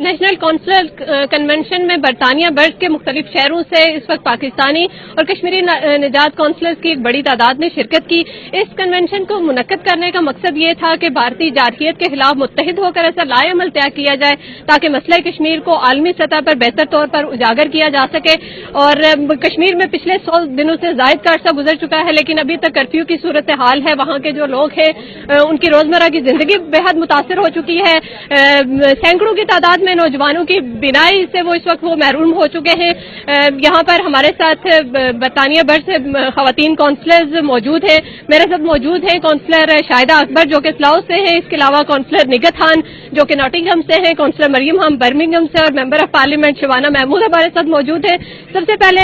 National counsellor convention میں برطانیہ برس کے مختلف شہروں سے اس وقت پاکستانی اور کشمیری نجات کونسلرز کی ایک بڑی تعداد نے شرکت کی. اس کنونشن کو منعقد کرنے کا مقصد یہ تھا کہ بھارتی جارحیت کے خلاف متحد ہو کر ایسا لائے عمل طے کیا جائے تاکہ مسئلہ کشمیر کو عالمی سطح پر بہتر طور پر اجاگر کیا جا سکے. اور کشمیر میں پچھلے 100 دنوں سے زائد کا عرصہ گزر چکا ہے لیکن ابھی تک کرفیو کی صورتحال ہے. وہاں کے جو لوگ ہیں ان کی روزمرہ کی زندگی بے حد متاثر ہو چکی ہے. سینکڑوں کی تعداد میں نوجوانوں کی بینائی سے وہ اس وقت محروم ہو چکے ہیں. یہاں پر ہمارے ساتھ برطانیہ بھر سے خواتین کونسلرز موجود ہیں. میرے ساتھ موجود ہیں کونسلر شاہدہ اکبر جو کہ سلاؤ سے ہیں, اس کے علاوہ کونسلر نگہت خان جو کہ ناٹنگہم سے ہیں, کونسلر مریم ہم برمنگھم سے, اور member of parliament Shabana Mahmood ہمارے ساتھ موجود ہیں. سب سے پہلے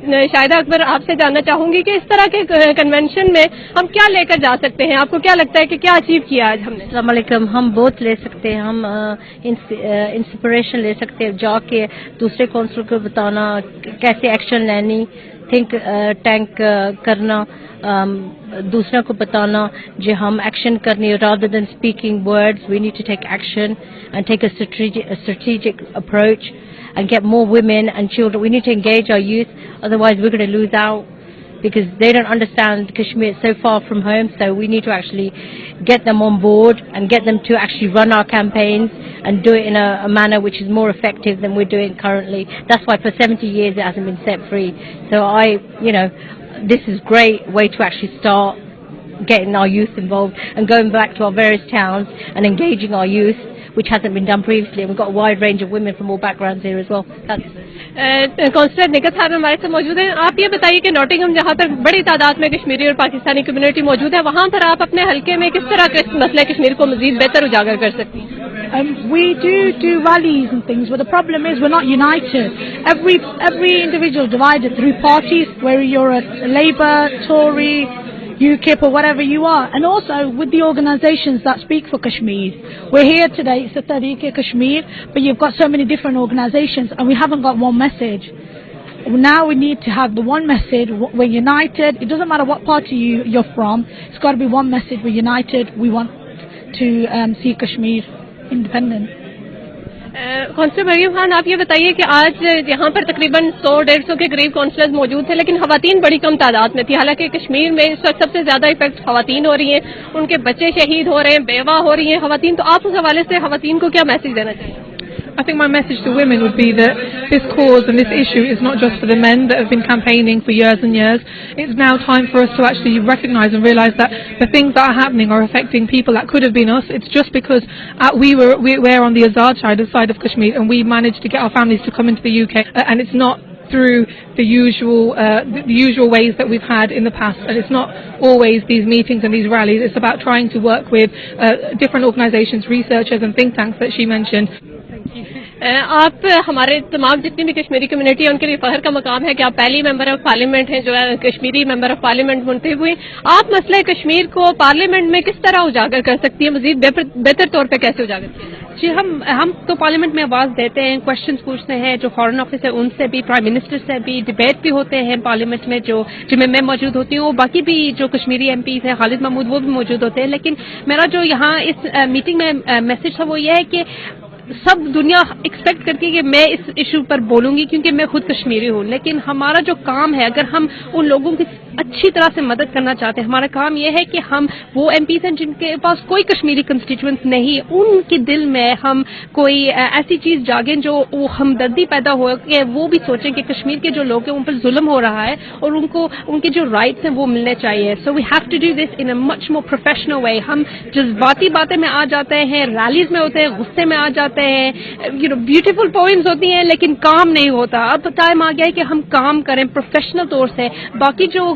میں شاہدہ اکبر آپ سے جاننا چاہوں گی کہ اس طرح کے کنونشن میں ہم کیا لے کر جا سکتے ہیں؟ آپ کو کیا لگتا ہے کہ کیا اچیو کیا آج ہم نے؟ السلام علیکم. ہم بہت لے سکتے ہیں. ہم انسپریشن لے سکتے ہیں, جا کے دوسرے کونسل کو بتانا کیسے ایکشن لینی, تھنک ٹینک کرنا, دوسروں کو بتانا جو ہم ایکشن کرنی, rather than speaking words we need to take action and take a strategic approach and get more women and children. We need to engage our youth, otherwise we're going to lose out because they don't understand Kashmir. It's so far from home, so we need to actually get them on board and get them to actually run our campaigns and do it in a manner which is more effective than we're doing currently. That's why for 70 years it hasn't been set free. So this is a great way to actually start getting our youth involved and going back to our various towns and engaging our youth, which hasn't been done previously. And we've got a wide range of women from all backgrounds here as well. Councillor Nighat صاحب ہمارے ساتھ موجود ہیں. آپ یہ بتائیے کہ ناٹنگہم جہاں پر بڑی تعداد میں کشمیری اور پاکستانی کمیونٹی موجود ہے, وہاں پر آپ اپنے حلقے میں کس طرح کے مسئلہ کشمیر کو مزید بہتر اجاگر کر سکتی ہیں؟ We do rallies and things, but the problem is we're not united. Every individual divided through parties, whether you're a Labour, Tory, UKIP or whatever you are, and also with the organisations that speak for Kashmir. We're here today, it's the Tehreek-e-Kashmir, but you've got so many different organisations and we haven't got one message. Now we need to have the one message. We're united. It doesn't matter what party you're from. It's got to be one message. We're united. We want to see Kashmir independent. Councillor Maryam Khan, آپ یہ بتائیے کہ آج یہاں پر تقریباً 100-150 کے قریب councillors موجود تھے لیکن خواتین بڑی کم تعداد میں تھی. حالانکہ کشمیر میں اس وقت سب سے زیادہ افیکٹ خواتین ہو رہی ہیں, ان کے بچے شہید ہو رہے ہیں, بیوہ ہو رہی ہیں خواتین. تو آپ اس حوالے سے خواتین کو کیا میسج دینا چاہیے؟ I think my message to women would be that this cause and this issue is not just for the men that have been campaigning for years and years. It's now time for us to actually recognise and realise that the things that are happening are affecting people that could have been us. It's just because we're on the Azad side of Kashmir and we managed to get our families to come into the UK and it's not through the usual ways that we've had in the past, and it's not always these meetings and these rallies. It's about trying to work with different organisations, researchers and think tanks that she mentioned. آپ ہمارے تمام جتنی بھی Kashmiri community ہے ان کے لیے فخر کا مقام ہے کہ آپ پہلی ممبر آف پارلیمنٹ ہیں جو ہے کشمیری ممبر آف پارلیمنٹ منتخب ہوئی. آپ مسئلہ کشمیر کو پارلیمنٹ میں کس طرح اجاگر کر سکتی ہیں, مزید بہتر طور پہ کیسے اجاگر کیا جائے؟ جی, ہم تو پارلیمنٹ میں آواز دیتے ہیں, کوشچنز پوچھتے ہیں, جو فارن آفس ہے ان سے بھی, پرائم منسٹر سے بھی, ڈبیٹ بھی ہوتے ہیں پارلیمنٹ میں جن میں میں موجود ہوتی ہوں, باقی بھی جو کشمیری ایم پیز ہیں خالد محمود وہ بھی موجود ہوتے ہیں. لیکن میرا جو یہاں اس میٹنگ میں میسج تھا وہ یہ ہے کہ سب دنیا ایکسپیکٹ کرتی ہے کہ میں اس ایشو پر بولوں گی کیونکہ میں خود کشمیری ہوں, لیکن ہمارا جو کام ہے اگر ہم ان لوگوں کی اچھی طرح سے مدد کرنا چاہتے ہیں, ہمارا کام یہ ہے کہ ہم وہ ایم پیز ہیں جن کے پاس کوئی کشمیری کنسٹیچوئنٹس نہیں, ان کے دل میں ہم کوئی ایسی چیز جاگیں جو ہمدردی پیدا ہو کہ وہ بھی سوچیں کہ کشمیر کے جو لوگ ہیں ان پر ظلم ہو رہا ہے اور ان کو ان کے جو رائٹس ہیں وہ ملنے چاہیے. So we have to do this in a much more professional way. ہم جذباتی باتیں میں آ جاتے ہیں, ریلیز میں ہوتے ہیں, غصے میں آ جاتے ہیں, بیوٹیفل پوئمز ہوتی ہیں لیکن کام نہیں ہوتا. اب ٹائم آ گیا ہے کہ ہم کام کریں پروفیشنل طور سے. باقی جو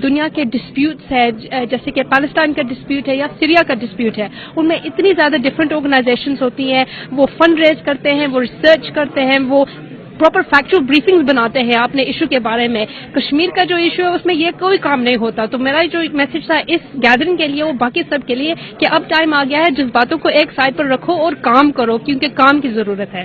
دنیا کے ڈسپیوٹس ہے جیسے کہ پاکستان کا ڈسپیوٹ ہے یا سیریا کا ڈسپیوٹ ہے, ان میں اتنی زیادہ ڈفرینٹ آرگنائزیشنز ہوتی ہیں, وہ فنڈ ریز کرتے ہیں, وہ ریسرچ کرتے ہیں, وہ پراپر فیکچوئل بریفنگز بناتے ہیں اپنے ایشو کے بارے میں. کشمیر کا جو ایشو ہے اس میں یہ کوئی کام نہیں ہوتا. تو میرا جو میسج تھا اس گیدرنگ کے لیے وہ باقی سب کے لیے کہ اب ٹائم آ گیا ہے جس باتوں کو ایک سائڈ پر رکھو اور کام کرو کیونکہ کام کی ضرورت ہے.